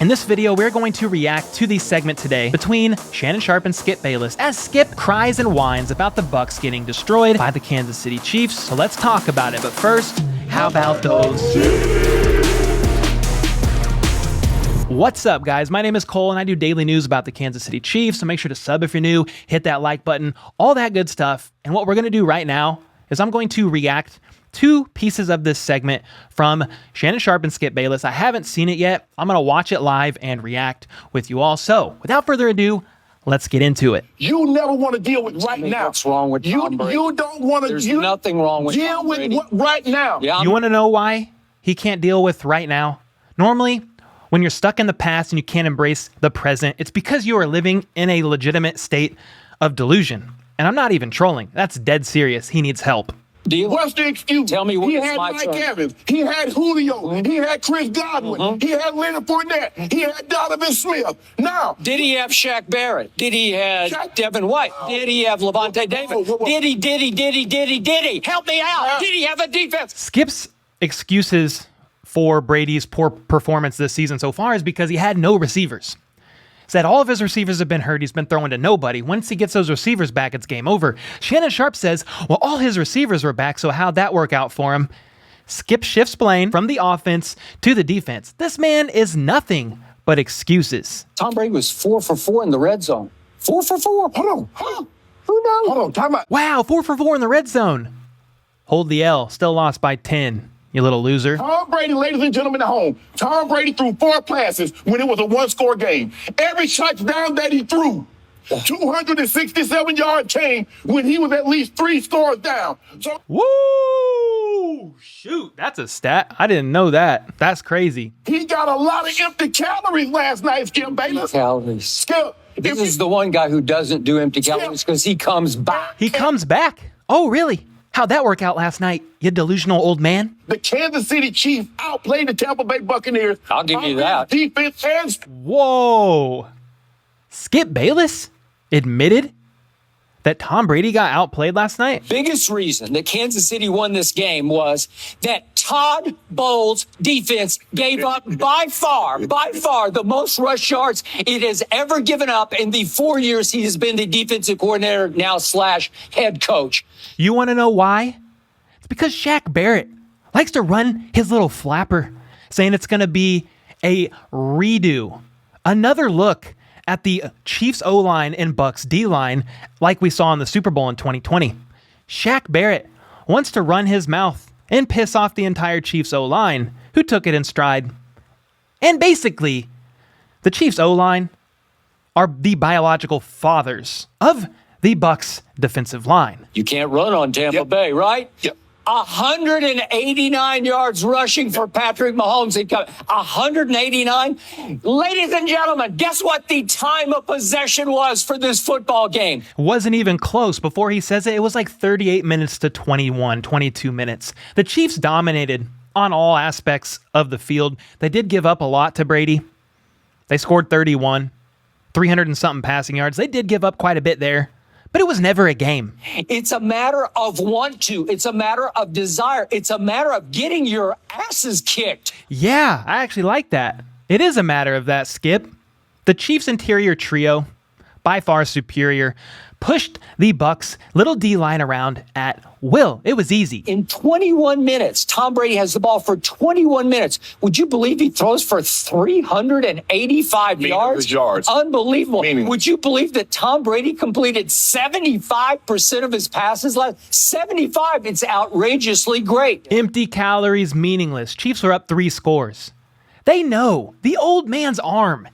In this video, we're going to react to the segment today between Shannon Sharpe and Skip Bayless as Skip cries and whines about the Bucs getting destroyed by the Kansas City Chiefs. So let's talk about it. But first, how about those? What's up, guys? My name is Cole, and I do daily news about the Kansas City Chiefs, so make sure to sub if you're new, hit that like button, all that good stuff. And what we're going to do right now is I'm going to react to pieces of this segment from Shannon Sharpe and Skip Bayless. I haven't seen it yet. I'm going to watch it live and react with you all. So, without further ado, let's get into it. You never want to deal with right now. What's wrong with Tom Brady? You don't want to There's nothing wrong with deal Tom with Brady. what right now. Yeah, You want to know why he can't deal with right now? Normally, when you're stuck in the past and you can't embrace the present, it's because you are living in a legitimate state of delusion. And I'm not even trolling. That's dead serious. He needs help. What's the excuse? Tell me what he is had my Mike turn. Evans. He had Julio. He had Chris Godwin. He had Leonard Fournette. He had Donovan Smith. Now, Did he have Shaq Barrett? Did he have Shaq- Devin White? Did he have Levante David? whoa. Did he? Help me out. Did he have a defense? Skip's excuses for Brady's poor performance this season so far is because he had no receivers. Said all of his receivers have been hurt. He's been throwing to nobody. Once he gets those receivers back, it's game over. Shannon Sharpe says, well, all his receivers were back, so how'd that work out for him? Skip shifts blame from the offense to the defense. This man is nothing but excuses. Tom Brady was 4 for 4 in the red zone. 4 for 4. hold on. Who knows? Hold on. Time out. Wow, 4 for 4 in the red zone. Hold the L. Still lost by 10, you little loser. Tom Brady, ladies and gentlemen at home, Tom Brady threw 4 passes when it was a one-score game. Every touchdown that he threw, 267 yards came when he was at least 3 scores down. So Woo! Shoot, that's a stat. I didn't know that. That's crazy. he got a lot of empty calories last night, Skip Bayless. Calories. Skip. This is the one guy who doesn't do empty calories because he comes back. He comes back. Oh, really? How'd that work out last night, you delusional old man? The Kansas City Chiefs outplayed the Tampa Bay Buccaneers. I'll give you that. Defense and Whoa. Skip Bayless admitted that Tom Brady got outplayed last night? Biggest reason that Kansas City won this game was that Todd Bowles' defense gave up by far the most rush yards it has ever given up in the 4 years he has been the defensive coordinator now / head coach. You want to know why? It's because Shaq Barrett likes to run his little flapper, saying it's going to be a redo. Another look at the Chiefs O-line and Bucs D-line like we saw in the Super Bowl in 2020. Shaq Barrett wants to run his mouth and piss off the entire Chiefs O-line, who took it in stride. And basically, the Chiefs O-line are the biological fathers of the Bucs defensive line. You can't run on Tampa Bay, right? Yep. 189 yards rushing for Patrick Mahomes. 189. Ladies and gentlemen, guess what the time of possession was for this football game? Wasn't even close. Before he says it, it was like 38 minutes to 22 minutes. The Chiefs dominated on all aspects of the field. They did give up a lot to Brady. They scored 31, 300 and something passing yards. They did give up quite a bit there. But it was never a game. It's a matter of want to. It's a matter of desire. It's a matter of getting your asses kicked. Yeah, I actually like that. It is a matter of that, Skip. The Chiefs' interior trio, by far superior, pushed the Bucs' little D-line around at will. It was easy. In 21 minutes, Tom Brady has the ball for 21 minutes. Would you believe he throws for 385 yards? Unbelievable. Would you believe that Tom Brady completed 75% of his passes last? 75. It's outrageously great. Empty calories, meaningless. Chiefs are up 3 scores. They know the old man's arm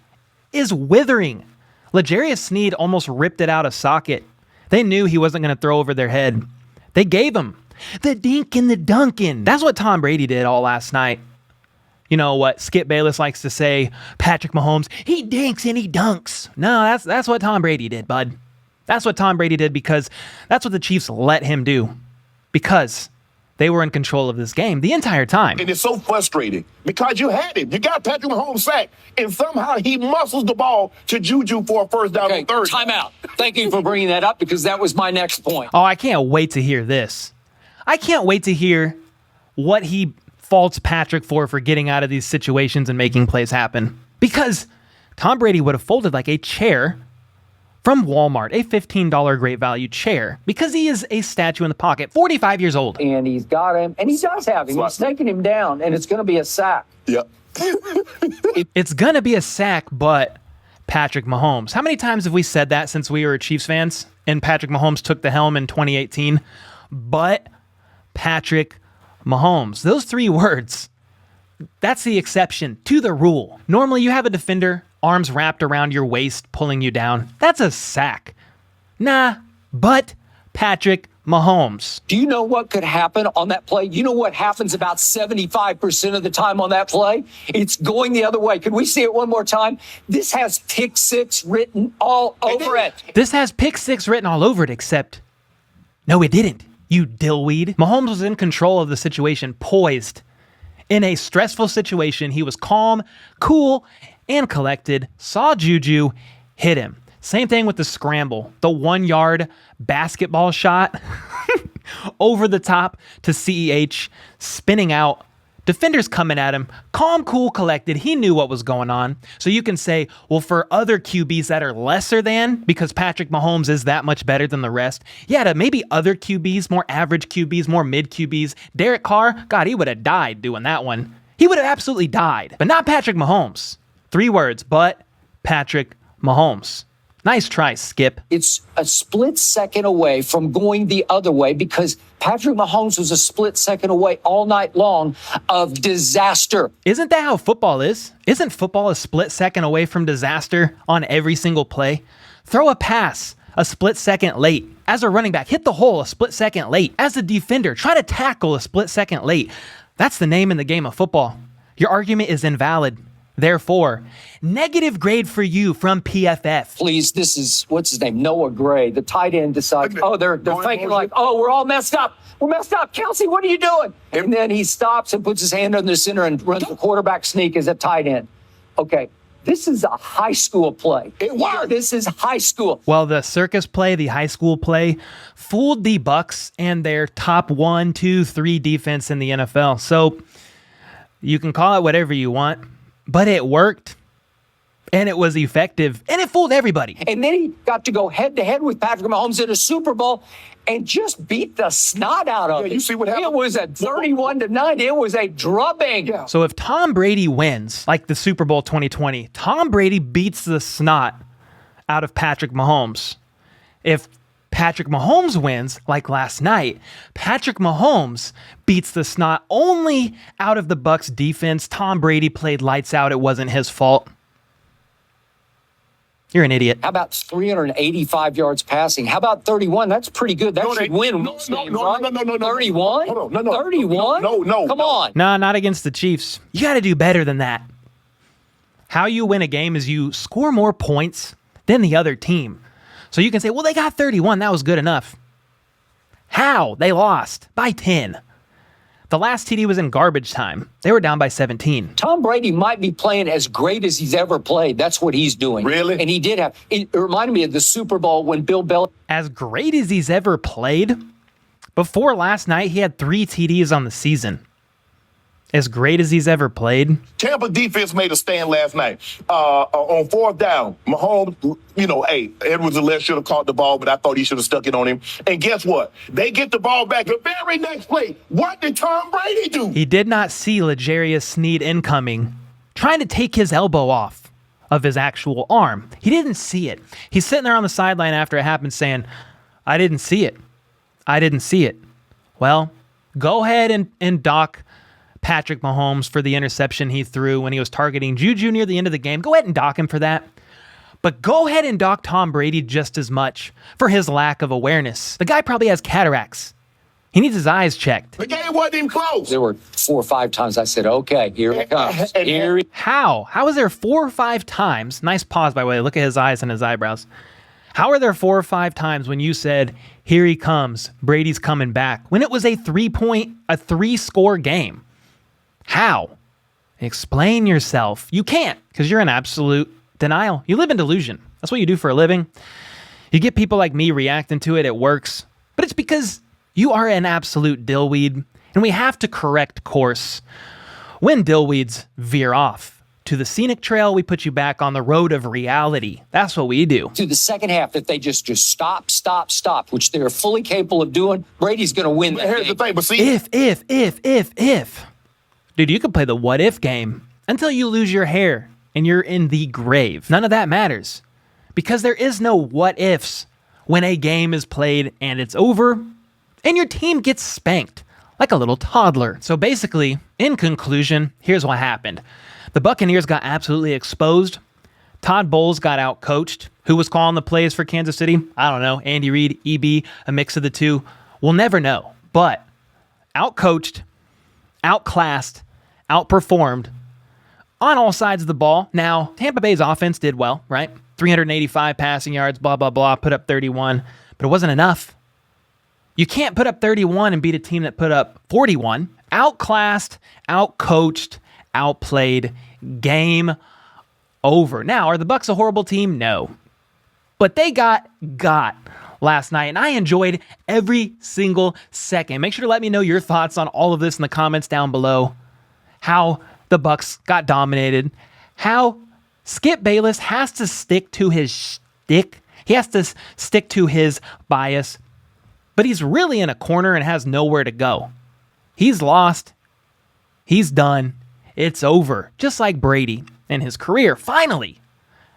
is withering. L'Jarius Sneed almost ripped it out of socket. They knew he wasn't going to throw over their head. They gave him the dink and the dunkin'. That's what Tom Brady did all last night. You know what Skip Bayless likes to say, Patrick Mahomes, he dinks and he dunks. No, that's what Tom Brady did, bud. That's what Tom Brady did because that's what the Chiefs let him do. Because they were in control of this game the entire time. And it's so frustrating because you had it. You got Patrick Mahomes sacked, and somehow he muscles the ball to Juju for a first down Okay, on third. timeout. Thank you for bringing that up because that was my next point. Oh, I can't wait to hear this. I can't wait to hear what he faults Patrick for getting out of these situations and making plays happen. Because Tom Brady would have folded like a chair from Walmart, a $15 great value chair, because he is a statue in the pocket, 45 years old. And he's got him, and he does have him. He's taking him down, and it's going to be a sack. Yep. It's going to be a sack, but Patrick Mahomes. How many times have we said that since we were Chiefs fans and Patrick Mahomes took the helm in 2018? But Patrick Mahomes. Those 3 words, that's the exception to the rule. Normally you have a defender, arms wrapped around your waist, pulling you down. That's a sack. Nah, but Patrick Mahomes. Do you know what could happen on that play? You know what happens about 75% of the time on that play? It's going the other way. Could we see it one more time? This has pick 6 written all over it. This has pick 6 written all over it, except no, it didn't. You dillweed. Mahomes was in control of the situation, poised. In a stressful situation, he was calm, cool, and collected, saw Juju, hit him. Same thing with the scramble, the 1-yard basketball shot over the top to CEH, spinning out. Defenders coming at him, calm, cool, collected. He knew what was going on. So you can say, well, for other QBs that are lesser than, because Patrick Mahomes is that much better than the rest, yeah, to maybe other QBs, more average QBs, more mid QBs, Derek Carr, God, he would have died doing that one. He would have absolutely died, but not Patrick Mahomes. 3 words, but Patrick Mahomes. Nice try, Skip. It's a split second away from going the other way because Patrick Mahomes was a split second away all night long of disaster. Isn't that how football is? Isn't football a split second away from disaster on every single play? Throw a pass a split second late. As a running back, hit the hole a split second late. As a defender, try to tackle a split second late. That's the name in the game of football. Your argument is invalid. Therefore, negative grade for you from PFF. Please, this is, what's his name? Noah Gray. The tight end decides, they're faking like, we're all messed up. We're messed up. Kelsey, what are you doing? And then he stops and puts his hand on the center and runs the quarterback sneak as a tight end. Okay, this is a high school play. This is high school. Well, the circus play, the high school play, fooled the Bucs and their top 1, 2, 3 defense in the NFL. So you can call it whatever you want. But it worked, and it was effective, and it fooled everybody. And then he got to go head-to-head with Patrick Mahomes in a Super Bowl and just beat the snot out of it. You see what happened? It was a 31-9. It was a drubbing. Yeah. So if Tom Brady wins, like the Super Bowl 2020, Tom Brady beats the snot out of Patrick Mahomes. If Patrick Mahomes wins, like last night, Patrick Mahomes beats the snot only out of the Bucs defense. Tom Brady played lights out. It wasn't his fault. You're an idiot. How about 385 yards passing? How about 31? That's pretty good. That should win. No. 31? Hold on. No. 31? No. Come on. Nah, not against the Chiefs. You got to do better than that. How you win a game is you score more points than the other team. So you can say, well, they got 31. That was good enough. How? They lost by 10. The last TD was in garbage time. They were down by 17. Tom Brady might be playing as great as he's ever played. That's what he's doing. Really? And he did have, it reminded me of the Super Bowl when Bill Belichick. As great as he's ever played, before last night, he had 3 TDs on the season. As great as he's ever played. Tampa defense made a stand last night. On 4th down, Mahomes, Edwards-Helaire should have caught the ball, but I thought he should have stuck it on him. And guess what? They get the ball back the very next play. What did Tom Brady do? He did not see L'Jarius Sneed incoming, trying to take his elbow off of his actual arm. He didn't see it. He's sitting there on the sideline after it happened saying, I didn't see it. I didn't see it. Well, go ahead and dock Patrick Mahomes for the interception he threw when he was targeting Juju near the end of the game. Go ahead and dock him for that. But go ahead and dock Tom Brady just as much for his lack of awareness. The guy probably has cataracts. He needs his eyes checked. The game wasn't even close. There were 4 or 5 times I said, okay, here it comes. How? How is there 4 or 5 times? Nice pause, by the way. Look at his eyes and his eyebrows. How are there 4 or 5 times when you said, here he comes, Brady's coming back, when it was a 3-score game? How? Explain yourself. You can't, because you're in absolute denial. You live in delusion. That's what you do for a living. You get people like me reacting to it. It works. But it's because you are an absolute dillweed, and we have to correct course when dillweeds veer off to the scenic trail, we put you back on the road of reality. That's what we do. To the second half, if they just stop, which they're fully capable of doing, Brady's going to win that Here's game. the thing, but see, If. Dude, you could play the what if game until you lose your hair and you're in the grave. None of that matters because there is no what ifs when a game is played and it's over and your team gets spanked like a little toddler. So basically, in conclusion, here's what happened. The Buccaneers got absolutely exposed. Todd Bowles got out-coached. Who was calling the plays for Kansas City? I don't know. Andy Reid, EB, a mix of the two. We'll never know. But out-coached, outclassed, outperformed on all sides of the ball. Now, Tampa Bay's offense did well, right? 385 passing yards, blah, blah, blah, put up 31. But it wasn't enough. You can't put up 31 and beat a team that put up 41. Outclassed, outcoached, outplayed, game over. Now, are the Bucs a horrible team? No. But they got last night, and I enjoyed every single second. Make sure to let me know your thoughts on all of this in the comments down below. How the Bucs got dominated. How Skip Bayless has to stick to his shtick. He has to stick to his bias. But he's really in a corner and has nowhere to go. He's lost. He's done. It's over. Just like Brady and his career, finally,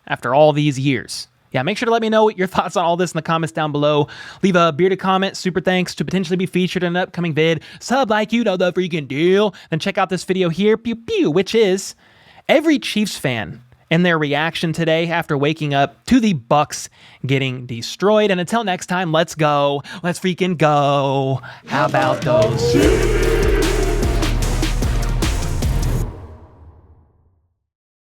after all these years. Yeah, make sure to let me know your thoughts on all this in the comments down below. Leave a bearded comment, super thanks, to potentially be featured in an upcoming vid. Sub like you know the freaking deal. Then check out this video here, pew pew, which is every Chiefs fan and their reaction today after waking up to the Bucs getting destroyed. And until next time, let's go. Let's freaking go. How about those?